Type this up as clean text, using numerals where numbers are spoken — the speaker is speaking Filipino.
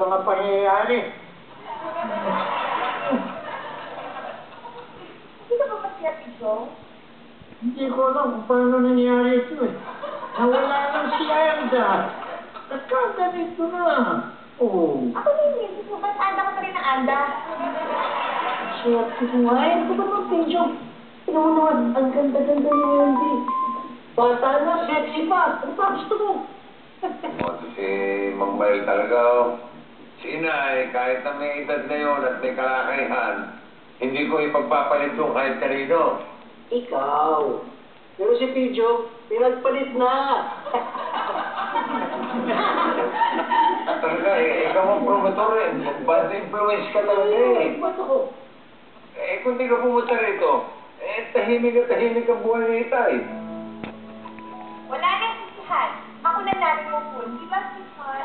mga pangyayari. Hindi ka ba masaya, Pijo? Hindi ko alam kung paano nangyari ito eh. Nawala lang si Anda. Nagkaganito na. Oh. Ako din, Pijo. Ba't anda ko pa rin ang anda? Swerte ko nga eh. Di ba naman, Pijo? Tignan mo naman, ang ganda-ganda ni Wendy. Bata na, sexy pa. Ano pa gusto mo? Ito si Mang Mael talaga, oh. Si Inay, kahit na may edad na yun at may kalakayan, hindi ko ipagpapalit yung kahit kanino. Ikaw. Pero si Pijo, pinagpalit na. Talaga, ikaw ang promotor eh. Bad influence ka talaga eh. Ba't ako? Kung di ka pumunta rito, tahimik ang buhay ni Itay. Wala nang sisihan. Ako na natin mo po. Di ba, sisihan?